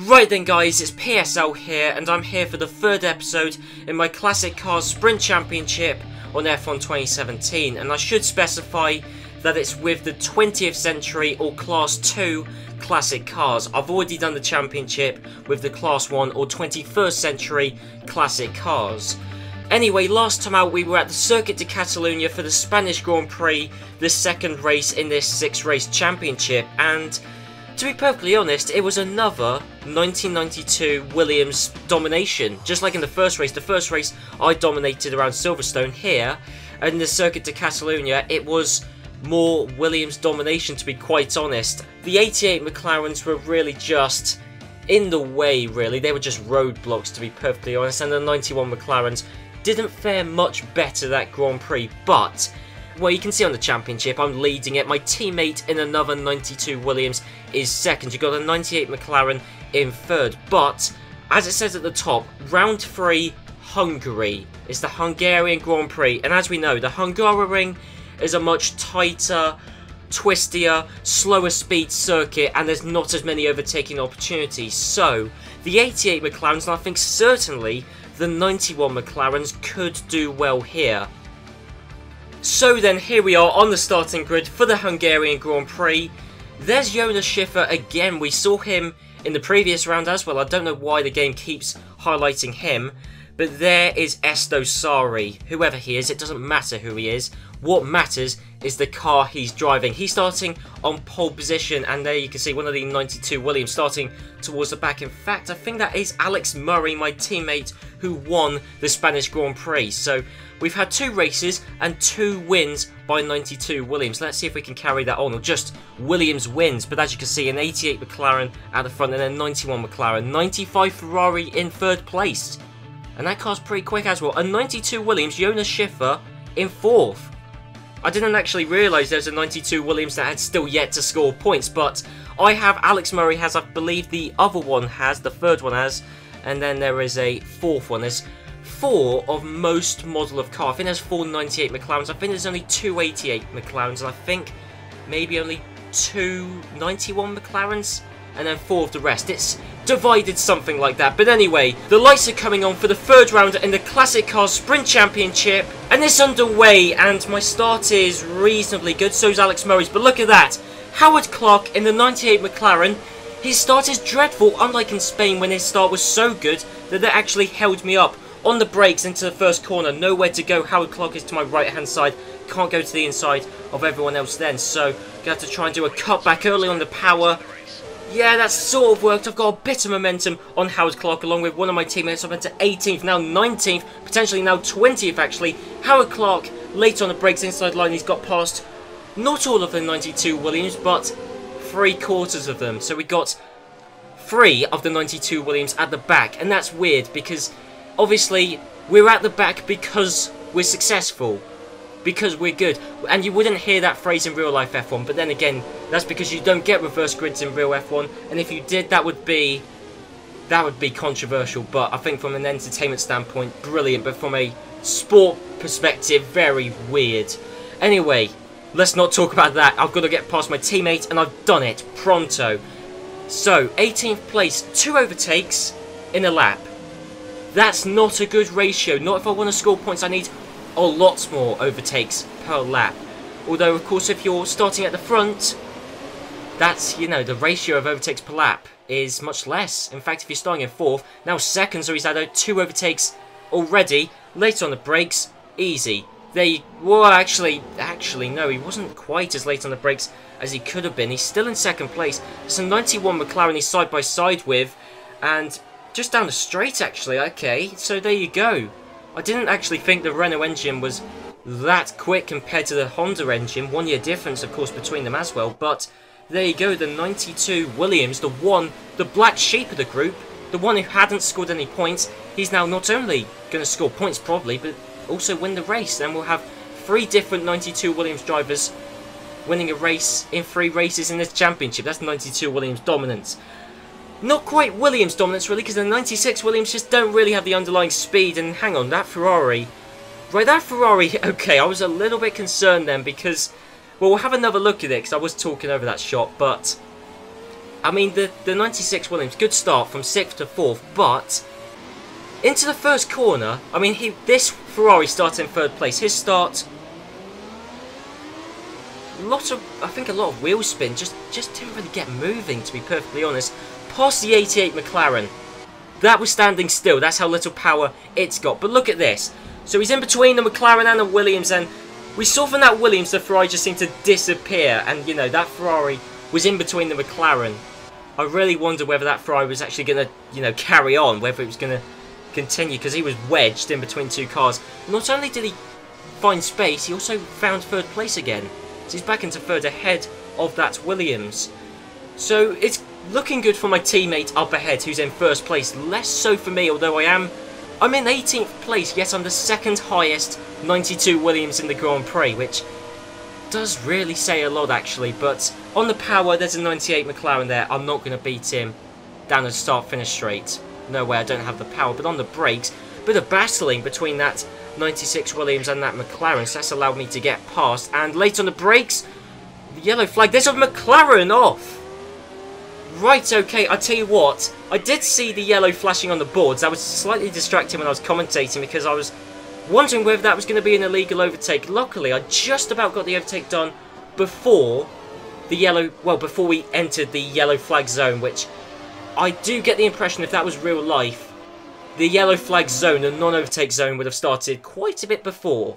Right then guys, it's PSL here, and I'm here for the third episode in my Classic Cars Sprint Championship on F1 2017, and I should specify that it's with the 20th century or Class 2 Classic Cars. I've already done the championship with the Class 1 or 21st century Classic Cars. Anyway, last time out we were at the Circuit de Catalunya for the Spanish Grand Prix, the second race in this 6-race championship, and to be perfectly honest, it was another 1992 Williams domination. Just like in the first race I dominated around Silverstone. Here, in the Circuit de Catalunya, it was more Williams domination, to be quite honest. The 88 McLarens were really just in the way, really. They were just roadblocks, to be perfectly honest, and the 91 McLarens didn't fare much better that Grand Prix, but well, you can see on the championship, I'm leading it. My teammate in another 92 Williams is second. You've got a 98 McLaren in third. But, as it says at the top, round 3, Hungary is the Hungarian Grand Prix. And as we know, the Hungaroring is a much tighter, twistier, slower speed circuit, and there's not as many overtaking opportunities. So, the 88 McLarens, and I think certainly the 91 McLarens, could do well here. So then, here we are on the starting grid for the Hungarian Grand Prix. There's Jonas Schiffer again. We saw him in the previous round as well. I don't know why the game keeps highlighting him. But there is Esto Sari. Whoever he is, it doesn't matter who he is. What matters is the car he's driving. He's starting on pole position, and there you can see one of the 92 Williams starting towards the back. In fact, I think that is Alex Murray, my teammate, who won the Spanish Grand Prix. So we've had 2 races and 2 wins by 92 Williams. Let's see if we can carry that on, or just Williams wins. But as you can see, an 88 McLaren at the front and a 91 McLaren. 95 Ferrari in third place. And that car's pretty quick as well. A 92 Williams, Jonas Schiffer in 4th. I didn't actually realise there was a 92 Williams that had still yet to score points, but I have, Alex Murray has, I believe the other one has, the third one has, and then there is a 4th one. There's 4 of most model of car. I think there's 4 98 McLarens. I think there's only 2 88 McLarens, and I think maybe only 2 91 McLarens, and then 4 of the rest. It's divided something like that. But anyway, the lights are coming on for the third round in the Classic Cars Sprint Championship, and it's underway, and my start is reasonably good, so is Alex Murray's. But look at that, Howard Clark in the 98 McLaren. His start is dreadful, unlike in Spain when his start was so good that it actually held me up on the brakes into the first corner. Nowhere to go. Howard Clark is to my right hand side, can't go to the inside of everyone else then, so gonna have to try and do a cutback early on the power. Yeah, that's sort of worked. I've got a bit of momentum on Howard Clark along with one of my teammates. I'm into 18th, now 19th, potentially now 20th actually. Howard Clark late on the brakes inside line. He's got past not all of the 92 Williams, but 3/4 of them. So we got 3 of the 92 Williams at the back, and that's weird because obviously we're at the back because we're successful, because we're good. And you wouldn't hear that phrase in real life F1, but then again, that's because you don't get reverse grids in real F1, and if you did, that would be controversial. But I think from an entertainment standpoint, brilliant, but from a sport perspective, very weird. Anyway, let's not talk about that. I've got to get past my teammate, and I've done it pronto. So 18th place, 2 overtakes in a lap. That's not a good ratio. Not if I want to score points. I need a lot more overtakes per lap. Although, of course, if you're starting at the front, that's, you know, the ratio of overtakes per lap is much less. In fact, if you're starting in 4th, now 2nd, so he's had 2 overtakes already. Late on the brakes, easy. Well, actually, no, he wasn't quite as late on the brakes as he could have been. He's still in 2nd place. It's a 91 McLaren he's side by side with, and just down the straight, actually. Okay, so there you go. I didn't actually think the Renault engine was that quick compared to the Honda engine. 1 year difference, of course, between them as well. But there you go, the 92 Williams, the black sheep of the group, the one who hadn't scored any points. He's now not only going to score points probably, but also win the race. Then we'll have 3 different 92 Williams drivers winning a race in 3 races in this championship. That's 92 Williams dominance. Not quite Williams dominance really, because the 96 Williams just don't really have the underlying speed. And hang on, that Ferrari. Right, that Ferrari, okay, I was a little bit concerned then because, well, we'll have another look at it because I was talking over that shot, but I mean, the 96 Williams, good start from 6th to 4th, but into the first corner, I mean, this Ferrari started in 3rd place. His start, I think a lot of wheel spin, just didn't really get moving, to be perfectly honest. Past the 88 McLaren, that was standing still. That's how little power it's got. But look at this. So he's in between the McLaren and the Williams, and we saw from that Williams the Ferrari just seemed to disappear, and you know, that Ferrari was in between the McLaren. I really wonder whether that Ferrari was actually going to, you know, carry on, whether it was going to continue, because he was wedged in between two cars. Not only did he find space, he also found 3rd place again. So he's back into 3rd ahead of that Williams. So it's looking good for my teammate up ahead, who's in 1st place. Less so for me, although I'm in 18th place, yet I'm the 2nd highest 92 Williams in the Grand Prix, which does really say a lot actually. But on the power, there's a 98 McLaren there. I'm not going to beat him down the start-finish straight. No way, I don't have the power. But on the brakes, bit of battling between that 96 Williams and that McLaren, so that's allowed me to get past. And late on the brakes, the yellow flag. There's a McLaren off. Right, okay, I tell you what, I did see the yellow flashing on the boards. I was slightly distracted when I was commentating because I was wondering whether that was going to be an illegal overtake. Luckily, I just about got the overtake done before before we entered the yellow flag zone, which I do get the impression if that was real life, the yellow flag zone, the non-overtake zone, would have started quite a bit before.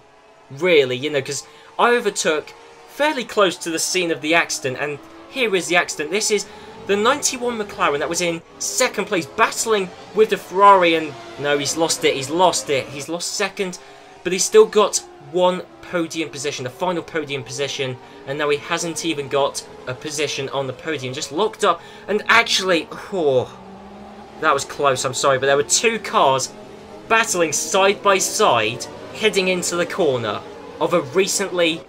Really, you know, because I overtook fairly close to the scene of the accident, and here is the accident. This is the 91 McLaren that was in 2nd place, battling with the Ferrari, and no, he's lost it, he's lost 2nd, but he's still got 1 podium position, the final podium position, and now he hasn't even got a position on the podium, just locked up. And actually, oh, that was close, I'm sorry, but there were 2 cars battling side by side, heading into the corner of a recently,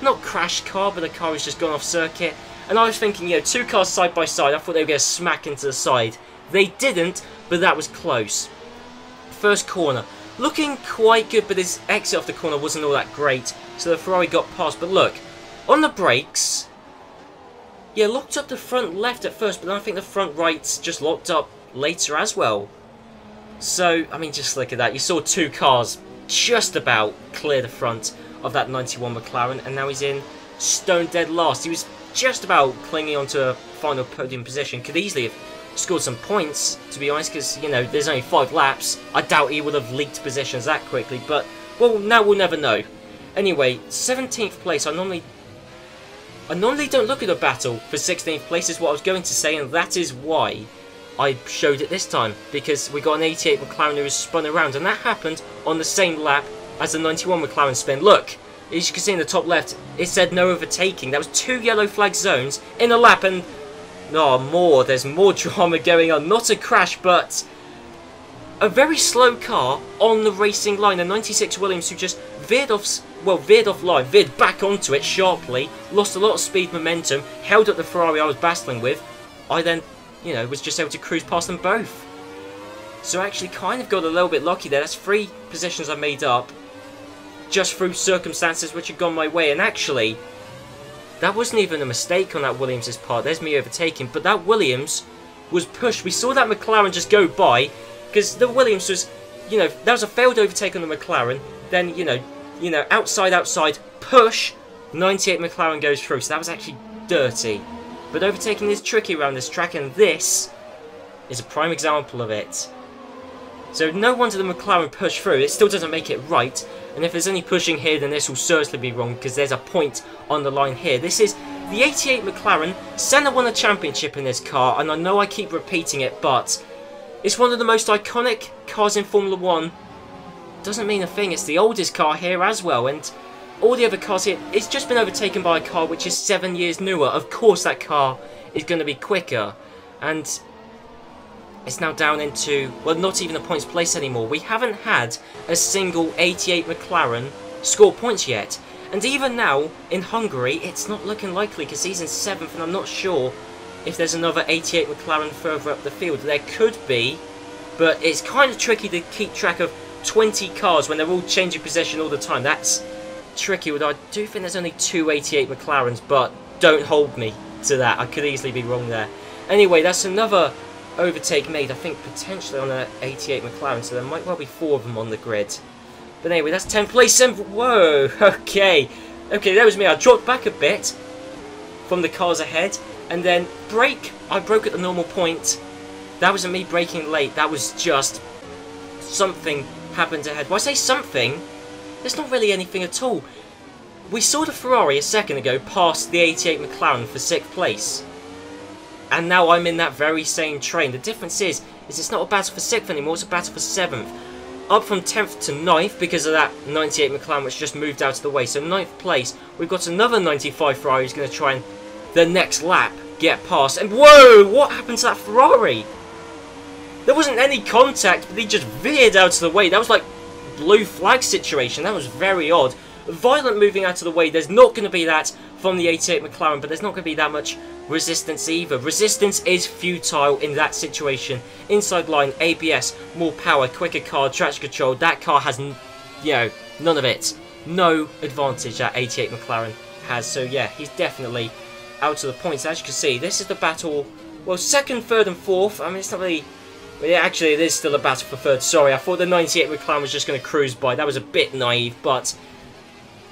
not crashed car, but the car has just gone off circuit. And I was thinking, you know, 2 cars side by side, I thought they were going to smack into the side. They didn't, but that was close. First corner, looking quite good, but his exit off the corner wasn't all that great, so the Ferrari got past. But look, on the brakes, yeah, locked up the front left at first, but then I think the front right's just locked up later as well. So, I mean, just look at that. You saw 2 cars just about clear the front of that 91 McLaren, and now he's in stone dead last. He was just about clinging onto a final podium position. Could easily have scored some points, to be honest, because, you know, there's only 5 laps. I doubt he would have leaked positions that quickly, but, well, now we'll never know. Anyway, 17th place. I normally don't look at a battle for 16th place, is what I was going to say, and that is why I showed it this time, because we got an 88 McLaren who was spun around, and that happened on the same lap as the 91 McLaren spin. Look, as you can see in the top left, it said no overtaking. There was 2 yellow flag zones in a lap, and there's more drama going on. Not a crash, but a very slow car on the racing line. The 96 Williams, who just veered back onto it sharply, lost a lot of speed momentum, held up the Ferrari I was battling with. I then, you know, was just able to cruise past them both. So I actually kind of got a little bit lucky there. That's 3 positions I made up just through circumstances which had gone my way. And actually, that wasn't even a mistake on that Williams' part. There's me overtaking, but that Williams was pushed. We saw that McLaren just go by, because the Williams was, you know, that was a failed overtake on the McLaren. Then, you know, outside, push, 98 McLaren goes through. So that was actually dirty. But overtaking is tricky around this track, and this is a prime example of it. So no wonder the McLaren pushed through. It still doesn't make it right. And if there's any pushing here, then this will certainly be wrong, because there's a point on the line here. This is the 88 McLaren. Senna won a championship in this car, and I know I keep repeating it, but it's one of the most iconic cars in Formula 1. Doesn't mean a thing. It's the oldest car here as well, and all the other cars here, it's just been overtaken by a car which is 7 years newer. Of course that car is going to be quicker, and it's now down into, well, not even a points place anymore. We haven't had a single 88 McLaren score points yet. And even now, in Hungary, it's not looking likely, because he's in 7th, and I'm not sure if there's another 88 McLaren further up the field. There could be, but it's kind of tricky to keep track of 20 cars when they're all changing position all the time. That's tricky. I do think there's only 2 88 McLarens, but don't hold me to that. I could easily be wrong there. Anyway, that's another overtake made, I think, potentially on an 88 McLaren, so there might well be 4 of them on the grid. But anyway, that's 10th place, and whoa, okay, that was me. I dropped back a bit from the cars ahead, and then I broke at the normal point. That wasn't me braking late, that was just something happened ahead. When I say something, there's not really anything at all. We saw the Ferrari a second ago pass the 88 McLaren for 6th place. And now I'm in that very same train. The difference is it's not a battle for 6th anymore, it's a battle for 7th. Up from 10th to 9th because of that 98 McLaren which just moved out of the way. So 9th place, we've got another 95 Ferrari who's going to try and, the next lap, get past. And whoa, what happened to that Ferrari? There wasn't any contact, but he just veered out of the way. That was like blue flag situation. That was very odd. Violent moving out of the way. There's not going to be that from the 88 McLaren, but there's not going to be that much resistance either. Resistance is futile in that situation. Inside line, ABS, more power, quicker car, traction control. That car has, none of it. No advantage that 88 McLaren has. So yeah, he's definitely out of the points. As you can see, this is the battle. Well, 2nd, 3rd, and 4th. I mean, it's not really. Well, yeah, actually, it is still a battle for 3rd. Sorry, I thought the 98 McLaren was just going to cruise by. That was a bit naive, but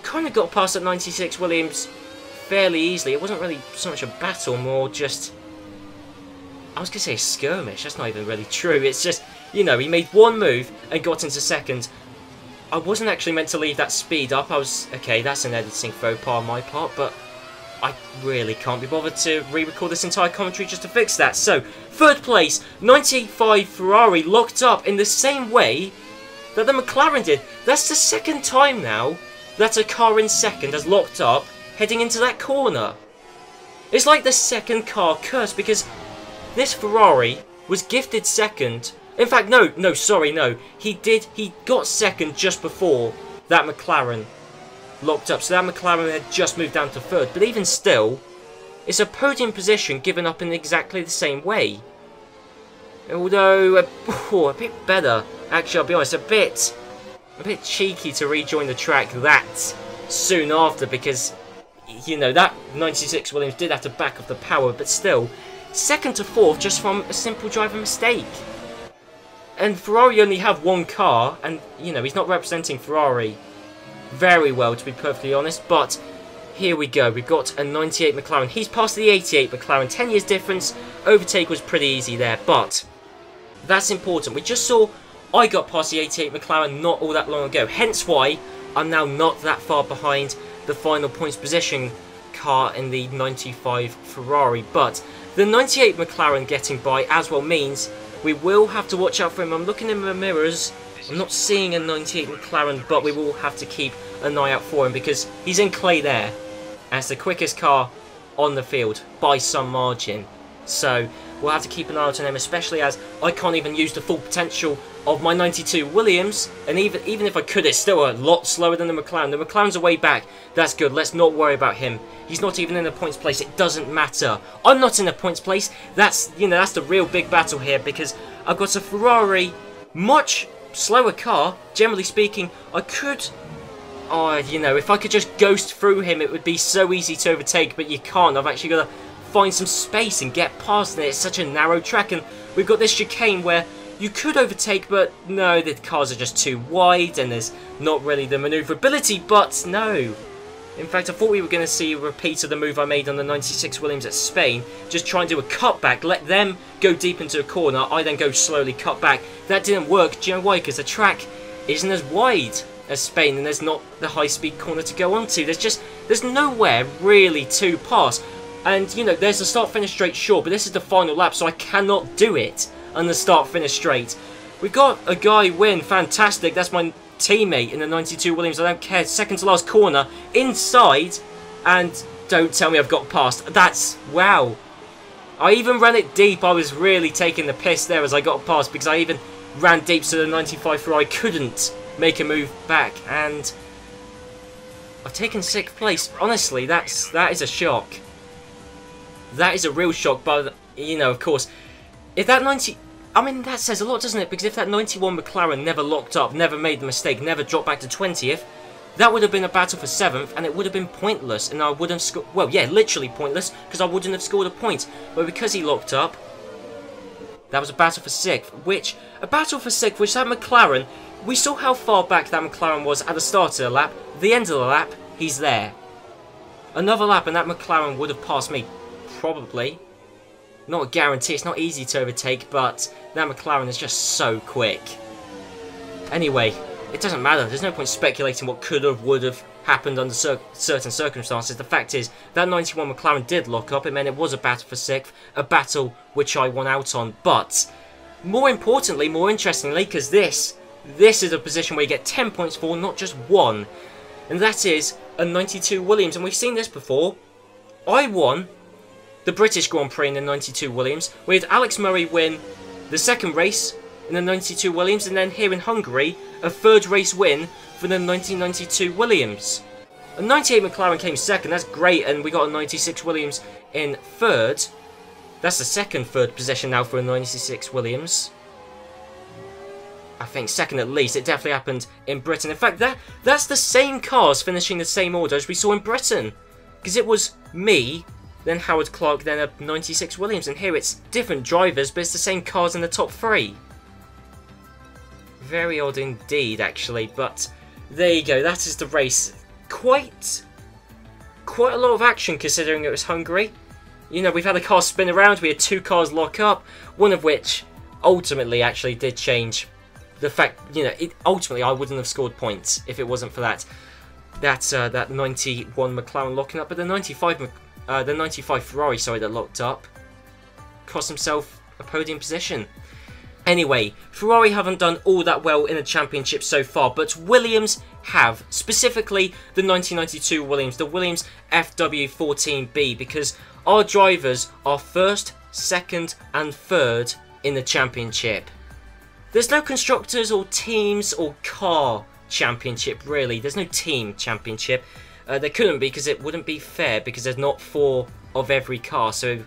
kind of got past that 96 Williams fairly easily. It wasn't really so much a battle, more just, I was going to say a skirmish. That's not even really true. It's just, he made one move and got into 2nd. I wasn't actually meant to leave that speed up. Okay, that's an editing faux pas on my part, but I really can't be bothered to re-record this entire commentary just to fix that. So, 3rd place, 95 Ferrari locked up in the same way that the McLaren did. That's the 2nd time now that a car in 2nd has locked up heading into that corner. It's like the 2nd car curse, because this Ferrari was gifted 2nd. In fact, no. He got 2nd just before that McLaren locked up. So that McLaren had just moved down to 3rd. But even still, it's a podium position given up in exactly the same way. Although, a bit better. Actually, I'll be honest, a bit cheeky to rejoin the track that soon after, because, that 96 Williams did have to back up the power, but still, 2nd to 4th just from a simple driver mistake. And Ferrari only have one car, and, he's not representing Ferrari very well, to be perfectly honest, but here we go. We've got a 98 McLaren. He's past the 88 McLaren. 10 years difference. Overtake was pretty easy there, but that's important. We just saw I got past the 88 McLaren not all that long ago, hence why I'm now not that far behind the final points position car in the 95 Ferrari. But the 98 McLaren getting by as well means we will have to watch out for him. I'm looking in the mirrors. I'm not seeing a 98 McLaren, but we will have to keep an eye out for him because he's in clay there as the quickest car on the field by some margin. So we'll have to keep an eye out on him, especially as I can't even use the full potential of my 92 Williams, and even if I could, it's still a lot slower than the McLaren. The McLaren's a way back. That's good. Let's not worry about him. He's not even in the points place. It doesn't matter. I'm not in the points place. That's that's the real big battle here, because I've got a Ferrari, much slower car. Generally speaking, I could, if I could just ghost through him, it would be so easy to overtake. But you can't. I've actually got to find some space and get past it. It's such a narrow track, and we've got this chicane where you could overtake, but no, the cars are just too wide and there's not really the manoeuvrability, but no. In fact, I thought we were going to see a repeat of the move I made on the 96 Williams at Spain. Just try and do a cutback, let them go deep into a corner, I then go slowly cut back. That didn't work. Do you know why? Because the track isn't as wide as Spain and there's not the high-speed corner to go onto. There's nowhere really to pass. And, there's a start-finish straight, sure, but this is the final lap, so I cannot do it on the start-finish straight. We got a guy win, fantastic, that's my teammate in the 92 Williams, I don't care, second to last corner, inside, and don't tell me I've got past. That's, wow. I even ran it deep. I was really taking the piss there as I got past, because I even ran deep so the 95 Ferrari couldn't make a move back, and I've taken 6th place. Honestly, that is a shock. That is a real shock, but, of course, if that 90... I mean, that says a lot, doesn't it? Because if that 91 McLaren never locked up, never made the mistake, never dropped back to 20th, that would have been a battle for 7th, and it would have been pointless, and I wouldn't have scored, well, yeah, literally pointless, because I wouldn't have scored a point. But because he locked up, that was a battle for 6th, which that McLaren, we saw how far back that McLaren was at the start of the lap. The end of the lap, he's there. Another lap, and that McLaren would have passed me, probably. Not a guarantee, it's not easy to overtake, but that McLaren is just so quick. Anyway, it doesn't matter. There's no point speculating what could have, would have happened under certain circumstances. The fact is, that 91 McLaren did lock up. It meant it was a battle for 6th, a battle which I won out on. But, more importantly, more interestingly, because this is a position where you get 10 points for, not just 1. And that is a 92 Williams. And we've seen this before. I won the British Grand Prix in the 92 Williams. We had Alex Murray win the 2nd race in the 92 Williams, and then here in Hungary, a 3rd race win for the 1992 Williams. A 98 McLaren came 2nd, that's great, and we got a 96 Williams in 3rd. That's the 2nd 3rd position now for a 96 Williams. I think 2nd at least. It definitely happened in Britain. In fact, that's the same cars finishing the same order as we saw in Britain. Because it was me, then Howard Clark, then a 96 Williams, and here it's different drivers, but it's the same cars in the top 3. Very odd indeed, actually, but there you go. That is the race. Quite a lot of action considering it was Hungary. You know, we've had a car spin around. We had 2 cars lock up, one of which ultimately actually did change the fact. You know, ultimately I wouldn't have scored points if it wasn't for that 91 McLaren locking up, but the 95 Ferrari, sorry, that locked up cost himself a podium position. Anyway, Ferrari haven't done all that well in the championship so far, but Williams have, specifically the 1992 Williams, the Williams FW14B, because our drivers are 1st, 2nd and 3rd in the championship. There's no constructors or teams or car championship, really. There's no team championship. There couldn't be, because it wouldn't be fair, because there's not 4 of every car, so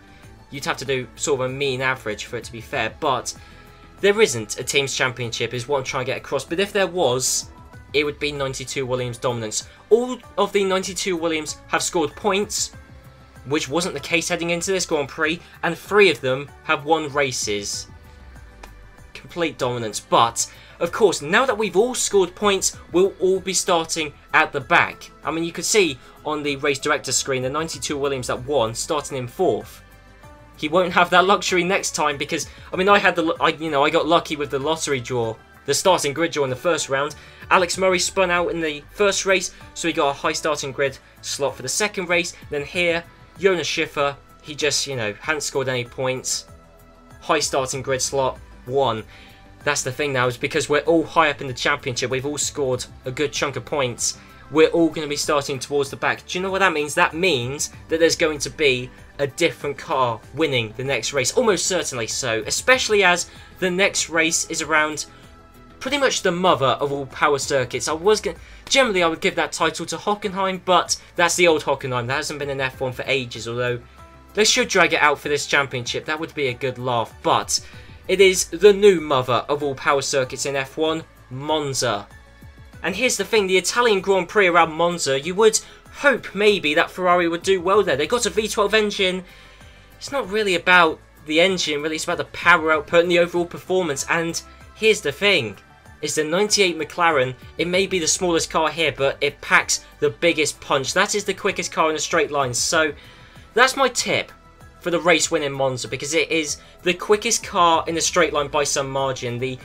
you'd have to do sort of a mean average for it to be fair, but there isn't a team's championship is what I'm trying to get across, but if there was, it would be 92 Williams dominance. All of the 92 Williams have scored points, which wasn't the case heading into this Grand Prix, and 3 of them have won races. Complete dominance, but of course, now that we've all scored points, we'll all be starting at the back. I mean, you could see on the race director screen, the 92 Williams that won, starting in 4th. He won't have that luxury next time because, I mean, I got lucky with the lottery draw, the starting grid draw in the 1st round. Alex Murray spun out in the 1st race, so he got a high starting grid slot for the 2nd race. Then here, Jonas Schiffer, he just, hadn't scored any points. High starting grid slot, 1. That's the thing now, is because we're all high up in the championship, we've all scored a good chunk of points. We're all going to be starting towards the back. Do you know what that means? That means that there's going to be a different car winning the next race. Almost certainly so. Especially as the next race is around pretty much the mother of all power circuits. Generally I would give that title to Hockenheim, but that's the old Hockenheim. That hasn't been an F1 for ages, although they should drag it out for this championship. That would be a good laugh. But it is the new mother of all power circuits in F1, Monza. And here's the thing, the Italian Grand Prix around Monza, you would hope maybe that Ferrari would do well there. They got a V12 engine. It's not really about the engine, really, it's about the power output and the overall performance. And here's the thing, is the 98 McLaren, it may be the smallest car here, but it packs the biggest punch. That is the quickest car in a straight line. So that's my tip for the race win in Monza, because it is the quickest car in a straight line by some margin.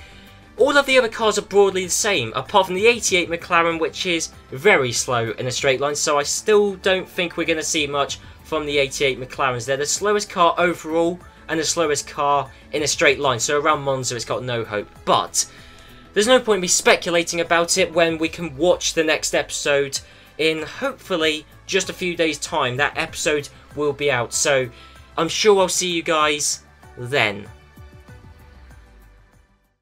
All of the other cars are broadly the same, apart from the 88 McLaren, which is very slow in a straight line, so I still don't think we're going to see much from the 88 McLarens. They're the slowest car overall, and the slowest car in a straight line, so around Monza it's got no hope. But there's no point in me speculating about it when we can watch the next episode in hopefully just a few days' time. That episode will be out, so I'm sure I'll see you guys then.